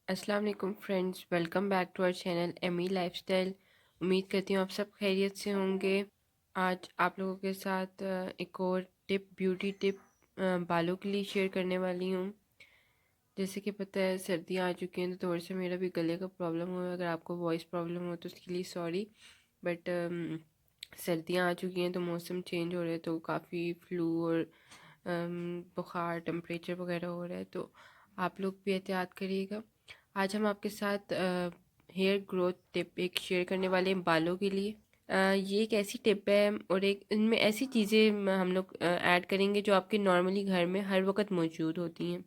अस्सलाम वालेकुम friends, welcome back to our channel Amy lifestyle. उम्मीद करती हूँ आप सब खैरियत से होंगे। आज आप लोगों के साथ एक और ब्यूटी टिप बालों के लिए शेयर करने वाली हूँ। जैसे कि पता है सर्दियाँ आ चुकी हैं तो थोड़ा सा मेरा भी गले का प्रॉब्लम हुआ है। अगर आपको वॉइस प्रॉब्लम हो तो उसके लिए सॉरी, बट सर्दियाँ आ चुकी हैं तो मौसम चेंज हो रहा है तो काफ़ी फ्लू और बुखार टेम्परेचर वगैरह हो रहा है, तो आप लोग भी एहतियात करिएगा। आज हम आपके साथ हेयर ग्रोथ टिप एक शेयर करने वाले हैं बालों के लिए। ये एक ऐसी टिप है और एक इनमें ऐसी चीज़ें हम लोग ऐड करेंगे जो आपके नॉर्मली घर में हर वक्त मौजूद होती हैं।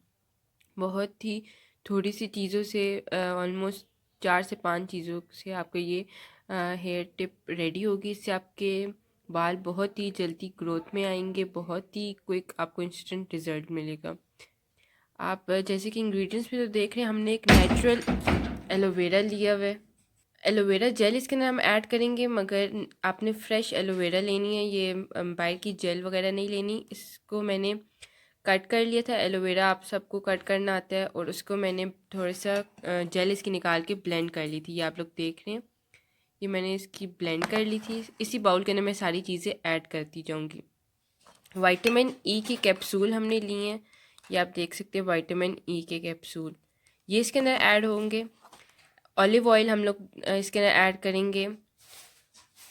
बहुत ही थोड़ी सी चीज़ों से ऑलमोस्ट 4 से 5 चीज़ों से आपको ये हेयर टिप रेडी होगी। इससे आपके बाल बहुत ही जल्दी ग्रोथ में आएंगे, बहुत ही क्विक आपको इंस्टेंट रिज़ल्ट मिलेगा। आप जैसे कि इंग्रेडिएंट्स में तो देख रहे हैं, हमने एक नेचुरल एलोवेरा लिया हुआ है। एलोवेरा जेल इसके अंदर हम ऐड करेंगे, मगर आपने फ्रेश एलोवेरा लेनी है, ये बाहर की जेल वगैरह नहीं लेनी। इसको मैंने कट कर लिया था। एलोवेरा आप सबको कट करना आता है, और उसको मैंने थोड़ा सा जेल इसकी निकाल के ब्लेंड कर ली थी। ये आप लोग देख रहे हैं, ये मैंने इसकी ब्लेंड कर ली थी। इसी बाउल के अंदर मैं सारी चीज़ें ऐड करती जाऊँगी। विटामिन ई के कैप्सूल हमने लिए हैं, ये आप देख सकते हैं विटामिन ई के कैप्सूल, ये इसके अंदर ऐड होंगे। ऑलिव ऑयल हम लोग इसके अंदर ऐड करेंगे।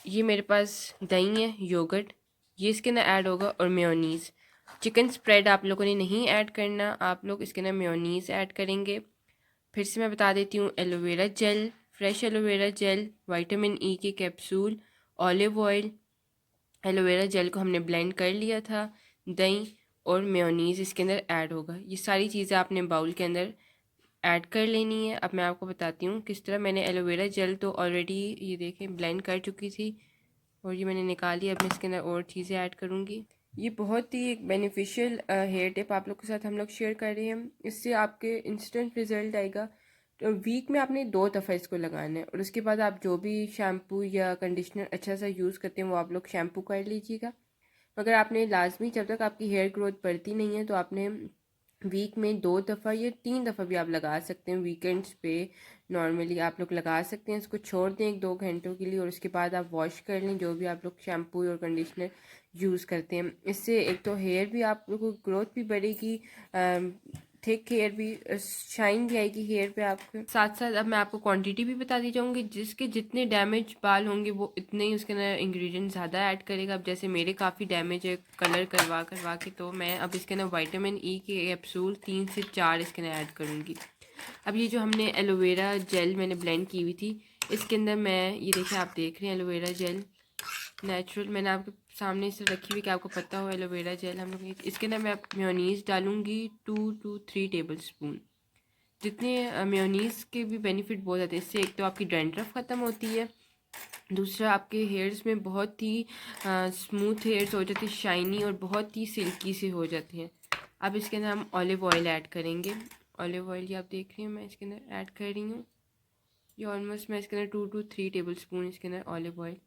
ये मेरे पास दही है, योगर्ट, ये इसके अंदर ऐड होगा। और मेयोनीज़, चिकन स्प्रेड आप लोगों ने नहीं ऐड करना, आप लोग इसके अंदर मेयोनीज़ ऐड करेंगे। फिर से मैं बता देती हूँ, aloe vera gel, fresh aloe vera gel, vitamin E के capsule, olive oil, aloe vera gel को हमने ब्लेंड कर लिया था, दही और मेयोनीज़ इसके अंदर ऐड होगा। ये सारी चीज़ें आपने बाउल के अंदर ऐड कर लेनी है। अब मैं आपको बताती हूँ किस तरह। मैंने एलोवेरा जेल तो ऑलरेडी ये देखें ब्लेंड कर चुकी थी, और ये मैंने निकाली। अब मैं इसके अंदर और चीज़ें ऐड करूँगी। ये बहुत ही एक बेनिफिशियल हेयर टिप आप लोग के साथ हम लोग शेयर कर रहे हैं। इससे आपके इंस्टेंट रिजल्ट आएगा। तो वीक में आपने 2 दफ़ा इसको लगाना है, और उसके बाद आप जो भी शैम्पू या कंडीशनर अच्छा सा यूज़ करते हैं वो आप लोग शैम्पू कर लीजिएगा। मगर आपने लाजमी, जब तक आपकी हेयर ग्रोथ बढ़ती नहीं है, तो आपने वीक में 2 दफ़ा या 3 दफ़ा भी आप लगा सकते हैं। वीकेंड्स पे नॉर्मली आप लोग लगा सकते हैं। इसको छोड़ दें 1-2 घंटों के लिए, और उसके बाद आप वॉश कर लें जो भी आप लोग शैम्पू और कंडीशनर यूज़ करते हैं। इससे एक तो हेयर भी आप लोगों को ग्रोथ भी बढ़ेगी, थिक हेयर भी, शाइन भी आएगी हेयर पे आपके। साथ साथ अब मैं आपको क्वांटिटी भी बताती जाऊँगी। जिसके जितने डैमेज बाल होंगे वो इतने ही उसके अंदर इंग्रेडिएंट ज़्यादा ऐड करेगा। अब जैसे मेरे काफ़ी डैमेज है कलर करवा करवा के, तो मैं अब इसके अंदर विटामिन ई के कैप्सूल 3 से 4 इसके अंदर ऐड करूँगी। अब ये जो हमने एलोवेरा जेल मैंने ब्लेंड की हुई थी, इसके अंदर मैं, ये देखिए आप देख रहे हैं एलोवेरा जेल नेचुरल, मैंने आपके सामने से रखी हुई कि आपको पता हो एलोवेरा जेल हम लोग। इसके अंदर मैं मेयोनीज़ डालूँगी 2 to 3 टेबल स्पून। जितने मेयोनीज़ के भी बेनिफिट बहुत ज़्यादा है। इससे एक तो आपकी डैंड्रफ ख़त्म होती है, दूसरा आपके हेयर्स में बहुत ही स्मूथ हेयर्स हो जाते हैं, शाइनी और बहुत ही सिल्की से हो जाते हैं। अब इसके अंदर हम ऑलिव ऑयल ऐड करेंगे। ऑलिव ऑयल ये आप देख रहे हैं मैं इसके अंदर ऐड कर रही हूँ। ये ऑलमोस्ट मैं इसके अंदर 2 to 3 टेबल स्पून इसके अंदर ऑलिव ऑयल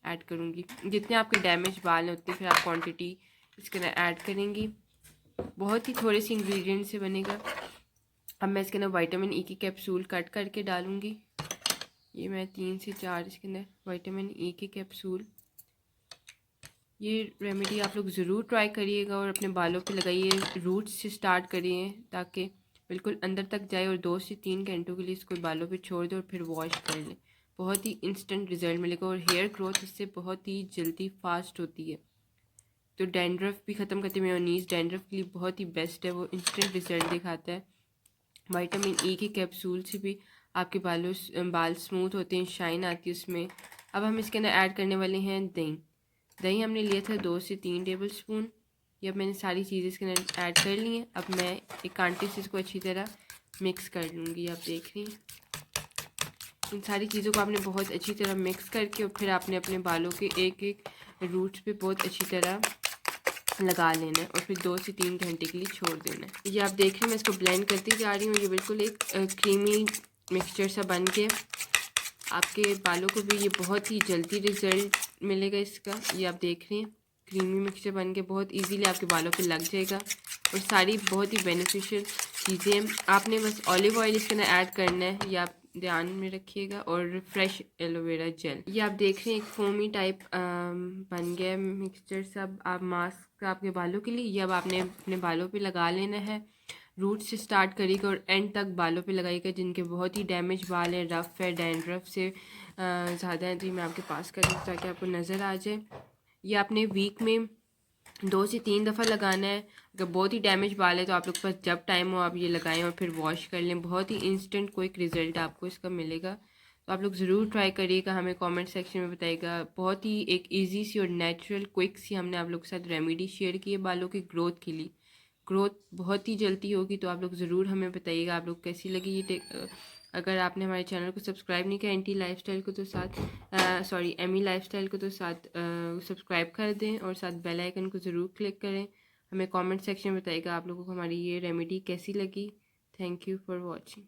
ऐड करूँगी। जितने आपके डैमेज बाल हैं उतनी फिर आप क्वांटिटी इसके अंदर ऐड करेंगी। बहुत ही थोड़े से इंग्रेडिएंट से बनेगा। अब मैं इसके अंदर विटामिन ई की कैप्सूल कट करके डालूँगी। ये मैं 3 से 4 इसके अंदर विटामिन ई के कैप्सूल। ये रेमेडी आप लोग ज़रूर ट्राई करिएगा और अपने बालों पे लगाइए। रूट्स से स्टार्ट करिए ताकि बिल्कुल अंदर तक जाए, और 2 से 3 घंटों के लिए इसको बालों पे छोड़ दें और फिर वॉश कर लें। बहुत ही इंस्टेंट रिजल्ट मिलेगा, और हेयर ग्रोथ इससे बहुत ही जल्दी फास्ट होती है। तो डैंड्रफ भी ख़त्म करते हैं। मेयोनीज़ डैंड्रफ के लिए बहुत ही बेस्ट है, वो इंस्टेंट रिजल्ट दिखाता है। विटामिन ई के कैप्सूल से भी आपके बाल स्मूथ होते हैं, शाइन आती है उसमें। अब हम इसके अंदर ऐड करने वाले हैं दही। दही हमने लिया था 2 से 3 टेबल स्पून। ये अब मैंने सारी चीज़ें इसके अंदर ऐड कर ली हैं। अब मैं एक कांटे से इसको अच्छी तरह मिक्स कर लूँगी। आप देख रही हैं, इन सारी चीज़ों को आपने बहुत अच्छी तरह मिक्स करके, और फिर आपने अपने बालों के एक एक रूट्स पे बहुत अच्छी तरह लगा लेना है, और फिर 2 से 3 घंटे के लिए छोड़ देना है। ये आप देख रहे हैं मैं इसको ब्लेंड करती जा रही हूँ। ये बिल्कुल एक क्रीमी मिक्सचर सा बन के आपके बालों को भी ये बहुत ही जल्दी रिजल्ट मिलेगा इसका। ये आप देख रहे हैं क्रीमी मिक्सचर बन के बहुत इजीली आपके बालों पे लग जाएगा। और सारी बहुत ही बेनिफिशियल चीज़ें हैं। आपने बस ऑलिव ऑयल इसके अंदर ऐड करना है, ये आप ध्यान में रखिएगा, और फ्रेश एलोवेरा जेल। ये आप देख रहे हैं एक फोमी टाइप बन गया मिक्सचर सब। आप मास्क आपके बालों के लिए, ये अब आपने अपने बालों पे लगा लेना है। रूट से स्टार्ट करिएगा और एंड तक बालों पे लगाइएगा। जिनके बहुत ही डैमेज बाल है, रफ़ है, डैंड्रफ से ज़्यादा है, तो ये मैं आपके पास करूँ ताकि आपको नज़र आ जाए। ये आपने वीक में 2 से 3 दफ़ा लगाना है। अगर बहुत ही डैमेज बाल है तो आप लोग के पास जब टाइम हो आप ये लगाएं और फिर वॉश कर लें। बहुत ही इंस्टेंट क्विक रिज़ल्ट आपको इसका मिलेगा, तो आप लोग ज़रूर ट्राई करिएगा। हमें कमेंट सेक्शन में बताइएगा। बहुत ही एक इजी सी और नेचुरल क्विक सी हमने आप लोग के साथ रेमेडी शेयर की है बालों की ग्रोथ के लिए। ग्रोथ बहुत ही जल्दी होगी, तो आप लोग ज़रूर हमें बताइएगा आप लोग कैसी लगी ये अगर आपने हमारे चैनल को सब्सक्राइब नहीं किया एंटी लाइफस्टाइल को तो साथ सॉरी एमी लाइफस्टाइल को तो साथ सब्सक्राइब कर दें और साथ बेल आइकन को ज़रूर क्लिक करें। हमें कमेंट सेक्शन में बताइएगा आप लोगों को हमारी ये रेमेडी कैसी लगी। Thank you for watching.